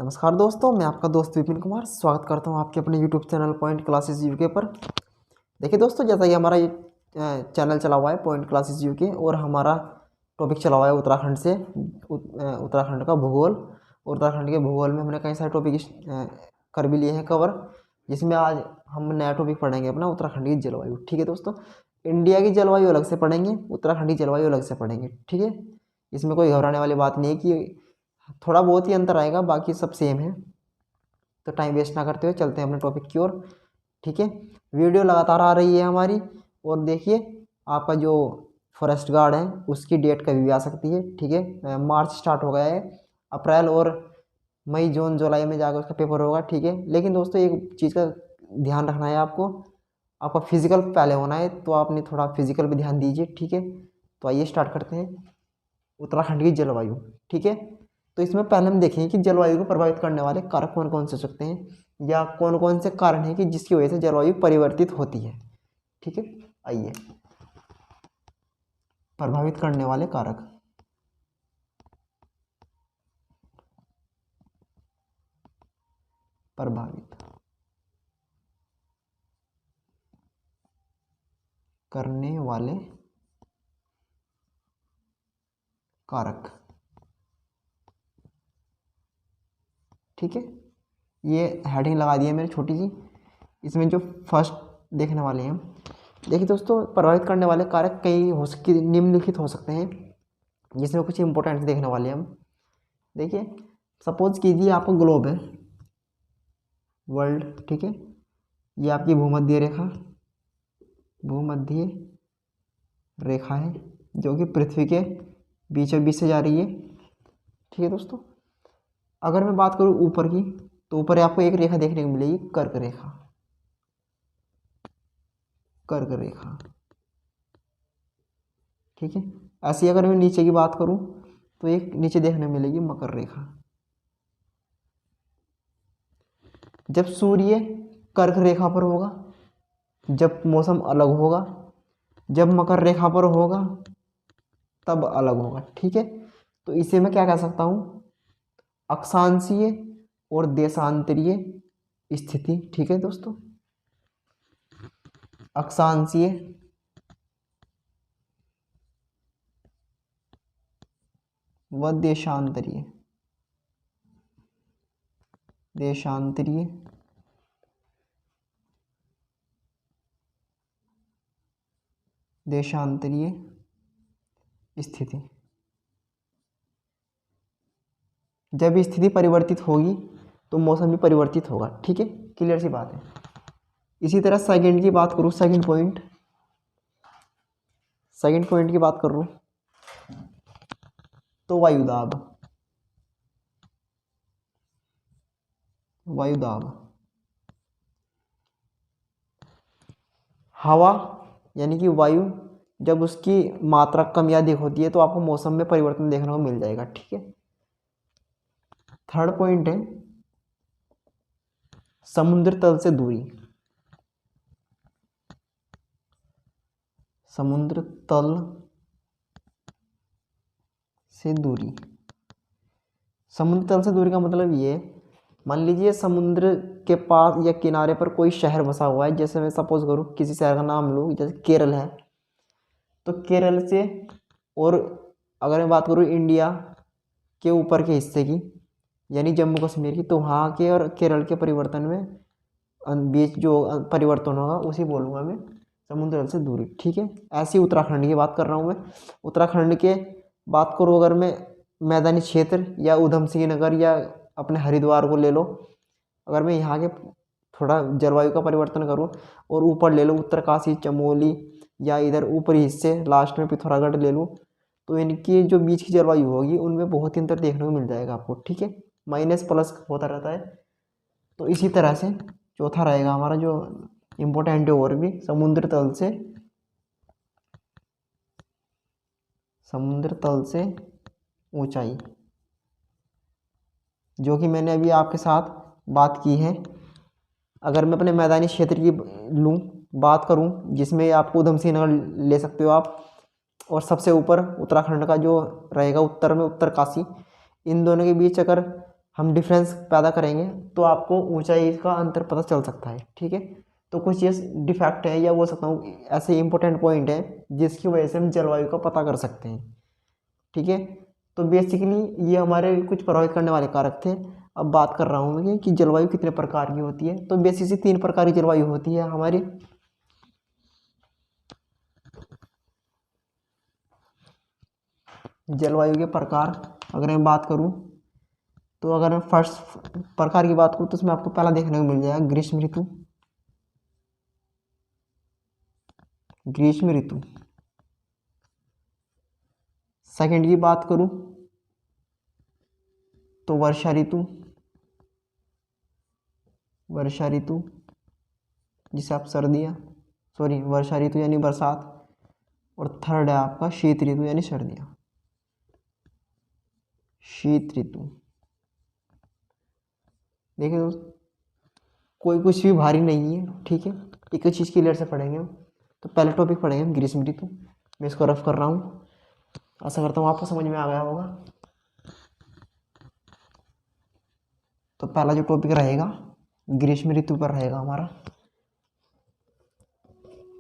नमस्कार दोस्तों, मैं आपका दोस्त विपिन कुमार स्वागत करता हूं आपके अपने YouTube channel point classes UK पर। देखिए दोस्तों, जैसा कि हमारा ये चैनल चला हुआ है पॉइंट क्लासेस यूके और हमारा टॉपिक चला हुआ है उत्तराखंड से उत्तराखंड का भूगोल। उत्तराखंड के भूगोल में हमने कई सारे टॉपिक कर भी लिए हैं कवर, जिसमें आज हम नया टॉपिक पढ़ेंगे अपना उत्तराखंड की जलवायु। ठीक है दोस्तों, इंडिया की जलवायु अलग से पढ़ेंगे, उत्तराखंड की जलवायु अलग से पढ़ेंगे। ठीक है, इसमें कोई घबराने वाली बात नहीं है कि थोड़ा बहुत ही अंतर आएगा, बाकी सब सेम है। तो टाइम वेस्ट ना करते हुए चलते हैं अपने टॉपिक की ओर। ठीक है, वीडियो लगातार आ रही है हमारी। और देखिए, आपका जो फॉरेस्ट गार्ड है उसकी डेट कभी भी आ सकती है। ठीक है, मार्च स्टार्ट हो गया है, अप्रैल और मई जून जुलाई में जाकर उसका पेपर होगा। ठीक है, लेकिन दोस्तों एक चीज़ का ध्यान रखना है आपको, आपका फिजिकल पहले होना है, तो आपने थोड़ा फिजिकल पे ध्यान दीजिए। ठीक है, तो आइए स्टार्ट करते हैं उत्तराखंड की जलवायु। ठीक है, तो इसमें पहले हम देखेंगे कि जलवायु को प्रभावित करने वाले कारक कौन कौन से हो सकते हैं, या कौन कौन से कारण हैं कि जिसकी वजह से जलवायु परिवर्तित होती है। ठीक है, आइए प्रभावित करने वाले कारक। प्रभावित करने वाले कारक। ठीक है, ये हेडिंग लगा दी है मैंने छोटी सी। इसमें जो फर्स्ट देखने वाले हैं, देखिए दोस्तों, प्रभावित करने वाले कारक कई हो सकते, निम्नलिखित हो सकते हैं, जिसमें कुछ इंपॉर्टेंट देखने वाले हैं हम। देखिए, सपोज कीजिए आपका ग्लोब है, वर्ल्ड। ठीक है, ये आपकी भूमध्य रेखा, भूमध्य रेखा है जो कि पृथ्वी के बीचों बीच से जा रही है। ठीक है दोस्तों, अगर मैं बात करूँ ऊपर की, तो ऊपर आपको एक रेखा देखने को मिलेगी, कर्क रेखा। कर्क रेखा, ठीक है। ऐसी अगर मैं नीचे की बात करूँ, तो एक नीचे देखने को मिलेगी मकर रेखा। जब सूर्य कर्क रेखा पर होगा, जब मौसम अलग होगा, जब मकर रेखा पर होगा तब अलग होगा। ठीक है, तो इसे मैं क्या कह सकता हूँ, अक्षांशीय और देशांतरीय स्थिति। ठीक है दोस्तों, अक्षांशीय व देशांतरीय, देशांतरीय देशांतरीय स्थिति। जब स्थिति परिवर्तित होगी तो मौसम भी परिवर्तित होगा। ठीक है, क्लियर सी बात है। इसी तरह सेकंड की बात करूँ, सेकंड पॉइंट की बात कर रहा हूँ, तो वायुदाब। हवा यानी कि वायु, जब उसकी मात्रा कम या अधिक होती है तो आपको मौसम में परिवर्तन देखने को मिल जाएगा। ठीक है, थर्ड पॉइंट है समुद्र तल से दूरी। समुद्र तल से दूरी, समुद्र तल से दूरी का मतलब ये, मान लीजिए समुद्र के पास या किनारे पर कोई शहर बसा हुआ है। जैसे मैं सपोज करूँ किसी शहर का नाम लूँ, जैसे केरल है, तो केरल से, और अगर मैं बात करूँ इंडिया के ऊपर के हिस्से की यानी जम्मू कश्मीर की, तो वहाँ के और केरल के परिवर्तन में बीच जो परिवर्तन होगा उसी बोलूँगा मैं समुद्र तल से दूरी। ठीक है, ऐसी उत्तराखंड की बात कर रहा हूँ मैं। उत्तराखंड के बात करूँ अगर मैं, मैदानी क्षेत्र या उधम सिंह नगर या अपने हरिद्वार को ले लो, अगर मैं यहाँ के थोड़ा जलवायु का परिवर्तन करूँ और ऊपर ले लो उत्तरकाशी, चमोली, या इधर ऊपरी हिस्से लास्ट में पिथौरागढ़ ले लूँ, तो इनकी जो बीच की जलवायु होगी उनमें बहुत ही अंतर देखने को मिल जाएगा आपको। ठीक है, माइनस प्लस होता रहता है। तो इसी तरह से चौथा रहेगा हमारा जो इम्पोर्टेंट है और भी, समुद्र तल से ऊंचाई, जो कि मैंने अभी आपके साथ बात की है। अगर मैं अपने मैदानी क्षेत्र की बात करूं, जिसमें आपको उधम सिंह नगर ले सकते हो आप, और सबसे ऊपर उत्तराखंड का जो रहेगा उत्तर में उत्तरकाशी, इन दोनों के बीच अगर हम डिफरेंस पैदा करेंगे तो आपको ऊंचाई का अंतर पता चल सकता है। ठीक है, तो कुछ ये डिफेक्ट है या बोल सकता हूँ ऐसे इंपॉर्टेंट पॉइंट है जिसकी वजह से हम जलवायु का पता कर सकते हैं। ठीक है, तो बेसिकली ये हमारे कुछ प्रभावित करने वाले कारक थे। अब बात कर रहा हूँ मैं कि जलवायु कितने प्रकार की होती है। तो बेसिकली 3 प्रकार की जलवायु होती है हमारी। जलवायु के प्रकार अगर मैं बात करूँ तो अगर मैं फर्स्ट प्रकार की बात करूँ तो उसमें आपको पहला देखने को मिल जाएगा ग्रीष्म ऋतु। ग्रीष्म ऋतु। सेकंड की बात करूँ तो वर्षा ऋतु। वर्षा ऋतु जिसे आप वर्षा ऋतु यानी बरसात। और थर्ड है आपका शीत ऋतु यानी सर्दियाँ। शीत ऋतु। देखिए दोस्त, कोई कुछ भी भारी नहीं है। ठीक है, एक ही चीज़ क्लियर से पढ़ेंगे हम। तो पहला टॉपिक पढ़ेंगे हम ग्रीष्म ऋतु। मैं इसको रफ कर रहा हूँ, आशा करता हूँ आपको समझ में आ गया होगा। तो पहला जो टॉपिक रहेगा ग्रीष्म ऋतु पर रहेगा हमारा।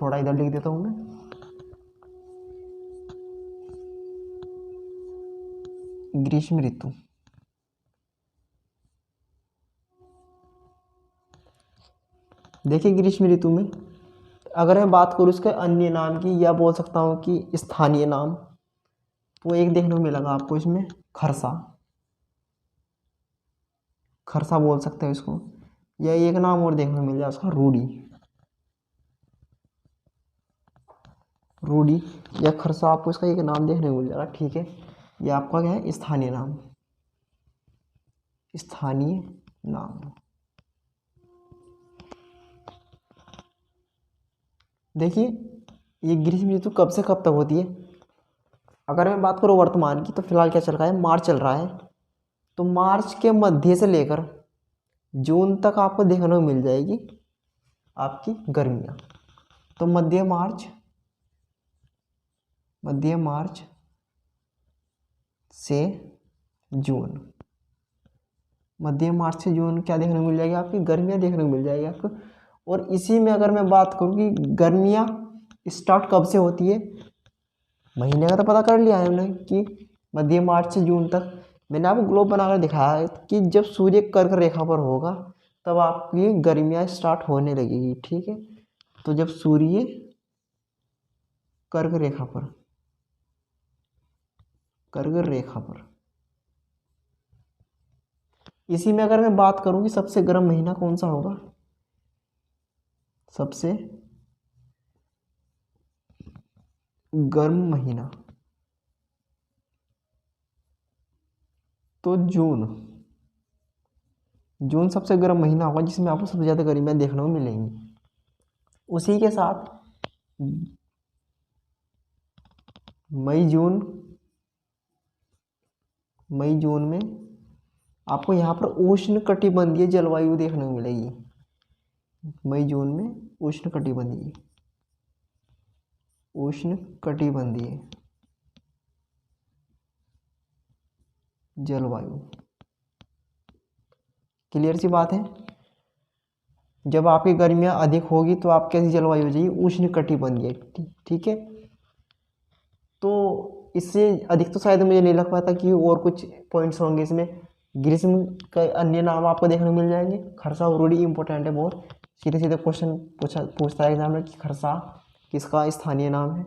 थोड़ा इधर लिख देता हूँ मैं। ग्रीष्म ऋतु। देखिए ग्रीष्म ऋतु में अगर मैं बात करूँ इसके अन्य नाम की या बोल सकता हूँ कि स्थानीय नाम, तो एक देखने को मिलेगा आपको इसमें खरसा। खरसा बोल सकते हैं इसको, या एक नाम और देखने को मिल जाए उसका रूडी। रूडी या खरसा, आपको इसका एक नाम देखने को मिल जाएगा। ठीक है, ये आपका क्या है स्थानीय नाम। स्थानीय नाम। देखिए ये ग्रीष्म ऋतु कब से कब तक होती है। अगर मैं बात करूँ वर्तमान की तो फिलहाल क्या चल रहा है, मार्च चल रहा है। तो मार्च के मध्य से लेकर जून तक आपको देखने को मिल जाएगी आपकी गर्मियाँ। तो मध्य मार्च से जून, मध्य मार्च से जून क्या देखने को मिल जाएगी आपकी गर्मियाँ देखने को मिल जाएगी आपको। और इसी में अगर मैं बात करूँ कि गर्मियाँ स्टार्ट कब से होती है, महीने का तो पता कर लिया है हमने कि मध्य मार्च से जून तक। मैंने आपको ग्लोब बनाकर दिखाया है कि जब सूर्य कर्क रेखा पर होगा तब आपकी गर्मियाँ स्टार्ट होने लगेगी। ठीक है, तो जब सूर्य कर्क रेखा पर इसी में अगर मैं बात करूं कि सबसे गर्म महीना कौन सा होगा, सबसे गर्म महीना तो जून सबसे गर्म महीना होगा जिसमें आपको सबसे ज़्यादा गर्मियाँ देखने को मिलेंगी। उसी के साथ मई जून में आपको यहाँ पर उष्ण कटिबंधीय जलवायु देखने को मिलेगी। मई जून में उष्ण कटिबंधीय जलवायु। क्लियर सी बात है। जब आपकी गर्मियाँ अधिक होगी तो आप कैसी जलवायु हो जाएगी, उष्ण कटिबंधीय। ठीक है, तो इससे अधिक तो शायद मुझे नहीं लग पाता कि और कुछ पॉइंट्स होंगे इसमें। ग्रीष्म का अन्य नाम आपको देखने को मिल जाएंगे। खरसा और रूडी इंपॉर्टेंट है बहुत, सीधे सीधे क्वेश्चन पूछता है एग्जाम में कि खरसा किसका स्थानीय नाम है।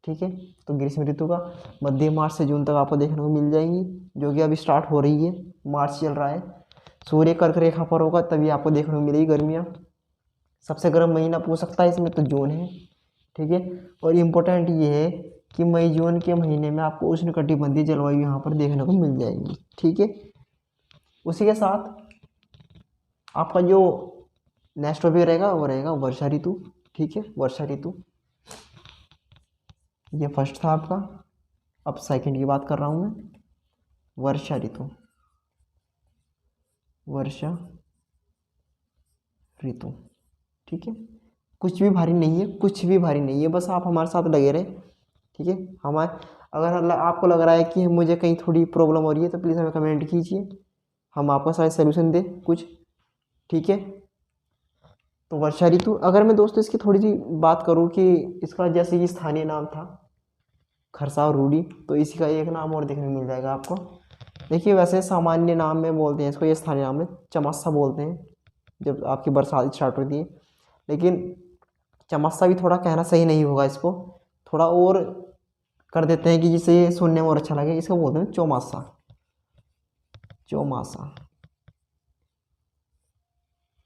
ठीक है, तो ग्रीष्म ऋतु का मध्य मार्च से जून तक आपको देखने को मिल जाएंगी, जो कि अभी स्टार्ट हो रही है। मार्च चल रहा है, सूर्य कर्क रेखा पर होगा तभी आपको देखने को मिलेगी गर्मियाँ। सबसे गर्म महीना पूछ सकता है इसमें तो जून है। ठीक है, और इम्पोर्टेंट ये है कि मई जून के महीने में आपको उष्ण कटिबंधीय जलवायु यहाँ पर देखने को मिल जाएगी। ठीक है, उसी के साथ आपका जो नेक्स्ट टॉपिक रहेगा वो रहेगा वर्षा ऋतु। ठीक है, वर्षा ऋतु ये फर्स्ट था आपका। अब सेकंड की बात कर रहा हूँ मैं, वर्षा ऋतु। वर्षा ऋतु। ठीक है, कुछ भी भारी नहीं है, बस आप हमारे साथ लगे रहे। ठीक है, अगर आपको लग रहा है कि मुझे कहीं थोड़ी प्रॉब्लम हो रही है तो प्लीज़ हमें कमेंट कीजिए। हम आपका शायद सोल्यूशन दें कुछ। ठीक है, तो वर्षा ऋतु, अगर मैं दोस्तों इसकी थोड़ी सी बात करूं कि इसका जैसे कि स्थानीय नाम था खरसा और रूडी, तो इसी का एक नाम और देखने को मिल जाएगा आपको। देखिए वैसे सामान्य नाम में बोलते हैं इसको, ये स्थानीय नाम में चमस्सा बोलते हैं जब आपकी बरसात स्टार्ट होती है। लेकिन चमस्सा भी थोड़ा कहना सही नहीं होगा, इसको थोड़ा और कर देते हैं कि जिससे ये सुनने में और अच्छा लगे। इसको बोलते हैं चौमासा। चौमासा,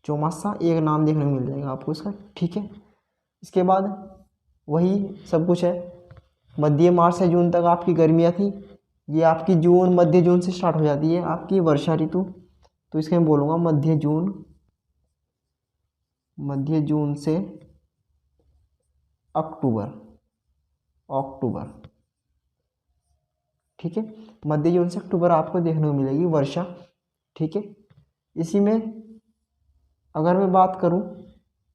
चौमासा एक नाम देखने को मिल जाएगा आपको इसका। ठीक है, इसके बाद वही सब कुछ है। मध्य मार्च से जून तक आपकी गर्मियाँ थी, ये आपकी जून मध्य जून से स्टार्ट हो जाती है आपकी वर्षा ऋतु। तो इसके मैं बोलूँगा मध्य जून, मध्य जून से अक्टूबर, अक्टूबर। ठीक है, मध्य जून से अक्टूबर आपको देखने को मिलेगी वर्षा। ठीक है, इसी में अगर मैं बात करूं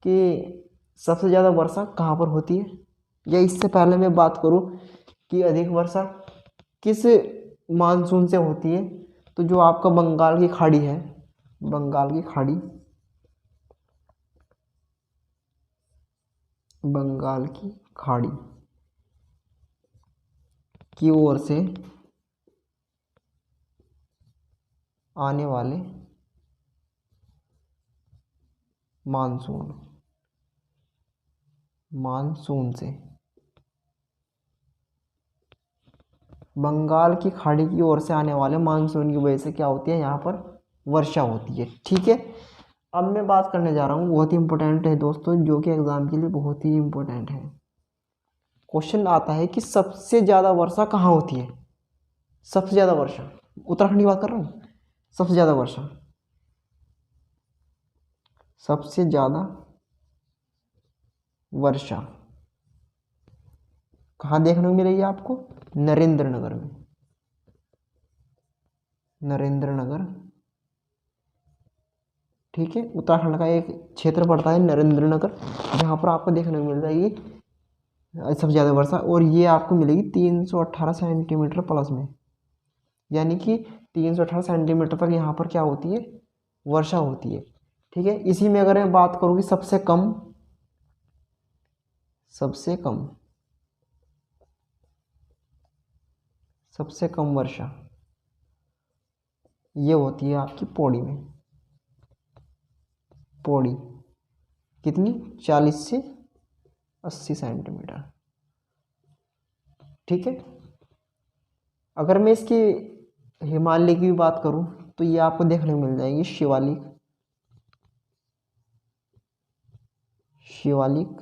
कि सबसे ज़्यादा वर्षा कहाँ पर होती है, या इससे पहले मैं बात करूं कि अधिक वर्षा किस मानसून से होती है, तो जो आपका बंगाल की खाड़ी है, बंगाल की खाड़ी, बंगाल की खाड़ी की ओर से आने वाले मानसून, मानसून से, बंगाल की खाड़ी की ओर से आने वाले मानसून की वजह से क्या होती है, यहाँ पर वर्षा होती है। ठीक है, अब मैं बात करने जा रहा हूँ, बहुत ही इंपॉर्टेंट है दोस्तों, जो कि एग्जाम के लिए बहुत ही इंपॉर्टेंट है। क्वेश्चन आता है कि सबसे ज़्यादा वर्षा कहाँ होती है। सबसे ज़्यादा वर्षा, उत्तराखंड की बात कर रहा हूँ। सबसे ज़्यादा वर्षा, सबसे ज़्यादा वर्षा कहाँ देखने को मिलेगी आपको, नरेंद्र नगर में, नरेंद्र नगर। ठीक है, उत्तराखंड का एक क्षेत्र पड़ता है नरेंद्र नगर, जहाँ पर आपको देखने को मिल जाएगी सबसे ज़्यादा वर्षा, और ये आपको मिलेगी 318 सेंटीमीटर प्लस में, यानी कि 318 सेंटीमीटर तक यहाँ पर क्या होती है, वर्षा होती है। ठीक है, इसी में अगर मैं बात करूँ कि सबसे कम, सबसे कम, सबसे कम वर्षा ये होती है आपकी पौड़ी में। पौड़ी कितनी, 40 से 80 सेंटीमीटर। ठीक है, अगर मैं इसकी हिमालय की भी बात करूं तो ये आपको देखने को मिल जाएगी शिवालिक, शिवालिक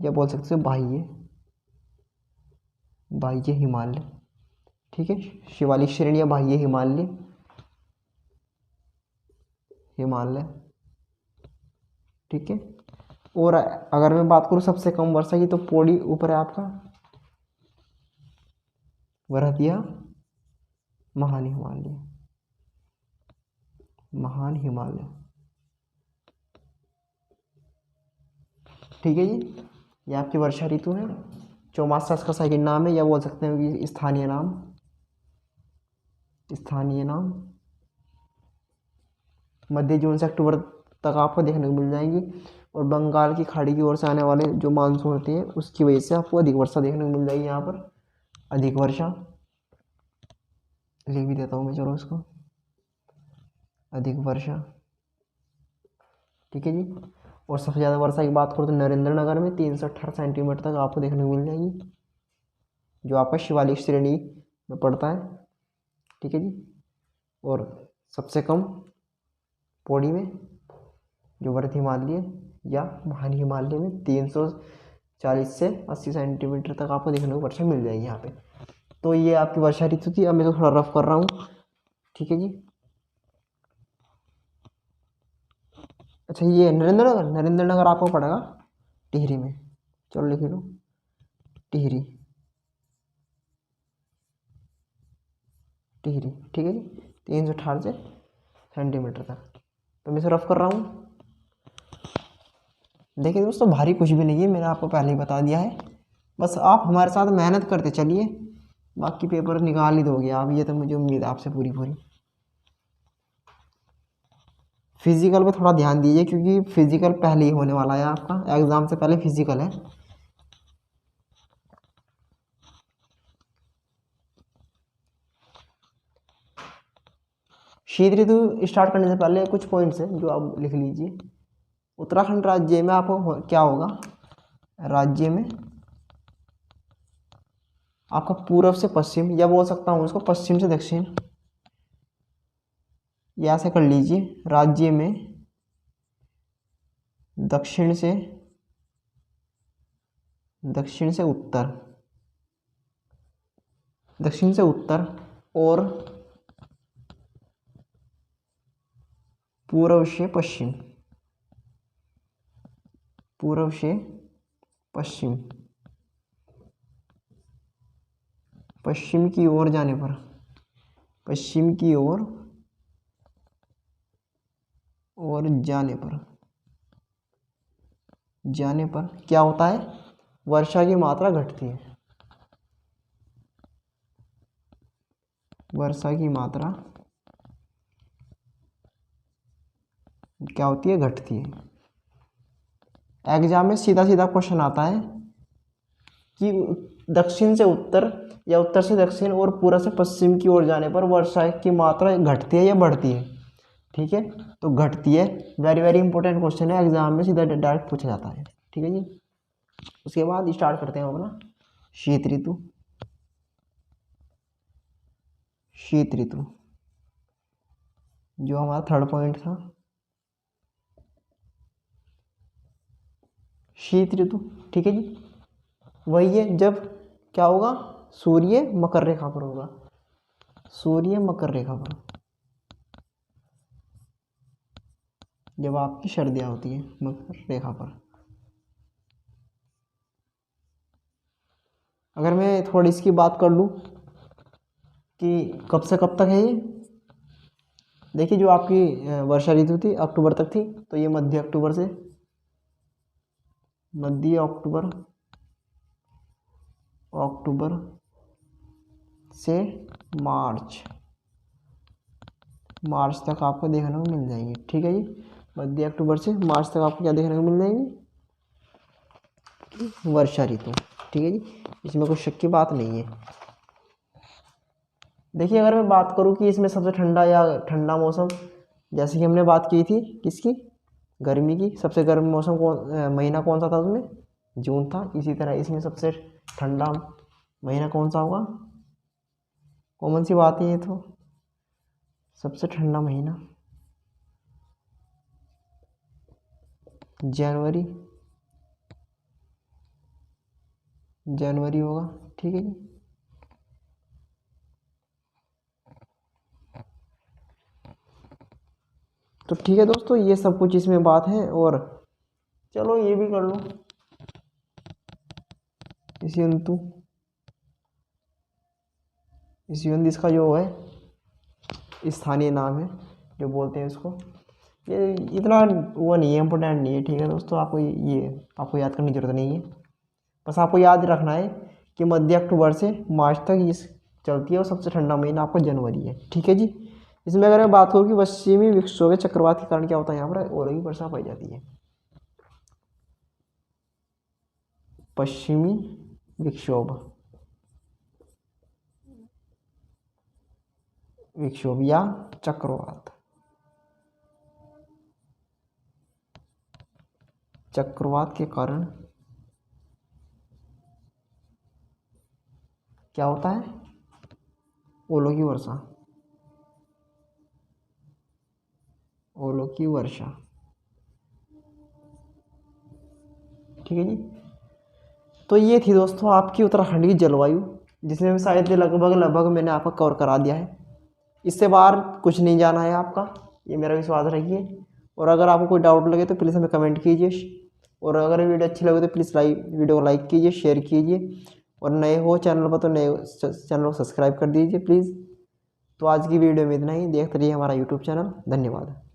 या बोल सकते हो बाह्य, बाह्य हिमालय। ठीक है, शिवालिक श्रेणी या बाह्य हिमालय, हिमालय। ठीक है, और अगर मैं बात करूं सबसे कम वर्षा की, तो पौड़ी ऊपर है आपका, वरहतिया महान हिमालय, महान हिमालय। ठीक है जी, ये आपकी वर्षा ऋतु है। चौमासा इसका सेकंड नाम है, या बोल सकते हैं कि स्थानीय नाम, स्थानीय नाम। मध्य जून से अक्टूबर तक आपको देखने को मिल जाएंगी, और बंगाल की खाड़ी की ओर से आने वाले जो मानसून होते हैं उसकी वजह से आपको अधिक वर्षा देखने को मिल जाएगी। यहाँ पर अधिक वर्षा लिख भी देता हूँ मैं, चलो इसको, अधिक वर्षा। ठीक है जी, और सबसे ज़्यादा वर्षा की बात करूँ तो नरेंद्र नगर में 318 सेंटीमीटर तक आपको देखने को मिल जाएगी, जो आपका शिवालिक श्रेणी में पड़ता है। ठीक है जी, और सबसे कम पौड़ी में, जो वृहत हिमालय या महान हिमालय में 340 से 80 सेंटीमीटर तक आपको देखने को वर्षा मिल जाएगी यहाँ पे। तो ये आपकी वर्षा ऋतु थी। अब मैं तो थोड़ा रफ कर रहा हूँ। ठीक है जी, अच्छा ये नरेंद्र नगर, नरेंद्र नगर आपको पड़ेगा टिहरी में, चलो लिख लो टिहरी, टिहरी। ठीक है जी, 318 सेंटीमीटर तक। तो मैं इसे रफ कर रहा हूँ। देखिए दोस्तों, भारी कुछ भी नहीं है, मैंने आपको पहले ही बता दिया है, बस आप हमारे साथ मेहनत करते चलिए, बाकी पेपर निकाल ही दोगे आप, ये तो मुझे उम्मीद है आपसे पूरी पूरी। फिजिकल पे थोड़ा ध्यान दीजिए क्योंकि फिजिकल पहले ही होने वाला है, आपका एग्ज़ाम से पहले फिजिकल है। शीत ऋतु स्टार्ट करने से पहले कुछ पॉइंट्स हैं जो आप लिख लीजिए। उत्तराखंड राज्य में आपको क्या होगा, राज्य में आपका पूर्व से पश्चिम, या बोल सकता हूँ उसको पश्चिम से दक्षिण, या ऐसे कर लीजिए, राज्य में दक्षिण से उत्तर, दक्षिण से उत्तर और पूर्व से पश्चिम, पूर्व से पश्चिम, पश्चिम की ओर जाने पर, पश्चिम की ओर और जाने पर क्या होता है, वर्षा की मात्रा घटती है, वर्षा की मात्रा क्या होती है, घटती है। एग्जाम में सीधा सीधा क्वेश्चन आता है कि दक्षिण से उत्तर या उत्तर से दक्षिण और पूर्व से पश्चिम की ओर जाने पर वर्षा की मात्रा घटती है या बढ़ती है। ठीक है, तो घटती है, वेरी वेरी इंपॉर्टेंट क्वेश्चन है, एग्जाम में सीधा डायरेक्ट पूछा जाता है। ठीक है जी, उसके बाद स्टार्ट करते हैं अपना शीत ऋतु। शीत ऋतु जो हमारा थर्ड पॉइंट था, शीत ऋतु। ठीक है जी, वही है जब क्या होगा, सूर्य मकर रेखा पर होगा, सूर्य मकर रेखा पर, जब आपकी सर्दियाँ होती है मकर रेखा पर। अगर मैं थोड़ी इसकी बात कर लूँ कि कब से कब तक है ये, देखिए जो आपकी वर्षा ऋतु थी अक्टूबर तक थी, तो ये मध्य अक्टूबर से मार्च तक आपको देखने को मिल जाएंगे। ठीक है जी, मध्य अक्टूबर से मार्च तक आपको क्या देखने को मिल जाएंगी, वर्षा ऋतु। ठीक है जी, इसमें कोई शक की बात नहीं है। देखिए अगर मैं बात करूं कि इसमें सबसे ठंडा या ठंडा मौसम, जैसे कि हमने बात की थी किसकी, गर्मी की, सबसे गर्म मौसम महीना कौन सा था उसमें, जून था। इसी तरह इसमें सबसे ठंडा महीना कौन सा होगा, कॉमन सी बात है ये तो, सबसे ठंडा महीना जनवरी होगा। ठीक है जी, तो ठीक है दोस्तों, ये सब कुछ इसमें बात है। और चलो ये भी कर लो, इसियंतु इसका जो है स्थानीय नाम है जो बोलते हैं इसको, ये इतना वो नहीं है, इम्पोर्टेंट नहीं है। ठीक है दोस्तों, आपको आपको याद करने की जरूरत नहीं है, बस आपको याद रखना है कि मध्य अक्टूबर से मार्च तक ये चलती है और सबसे ठंडा महीना आपका जनवरी है। ठीक है जी, इसमें अगर मैं बात करूँ कि पश्चिमी विक्षोभ चक्रवात के कारण क्या होता है, यहाँ पर ओले की वर्षा पाई जाती है। पश्चिमी विक्षोभ या चक्रवात के कारण क्या होता है, ओलों की वर्षा, ठीक है जी। तो ये थी दोस्तों आपकी उत्तराखंड की जलवायु, जिसमें शायद लगभग मैंने आपको कवर करा दिया है। इससे बाहर कुछ नहीं जाना है आपका, ये मेरा विश्वास रखिए। और अगर आपको कोई डाउट लगे तो प्लीज़ हमें कमेंट कीजिए, और अगर वीडियो अच्छी लगे तो प्लीज़ वीडियो को लाइक कीजिए, शेयर कीजिए, और नए हो चैनल पर तो नए चैनल को सब्सक्राइब कर दीजिए प्लीज़। तो आज की वीडियो में इतना ही, देखते रहिए हमारा यूट्यूब चैनल। धन्यवाद।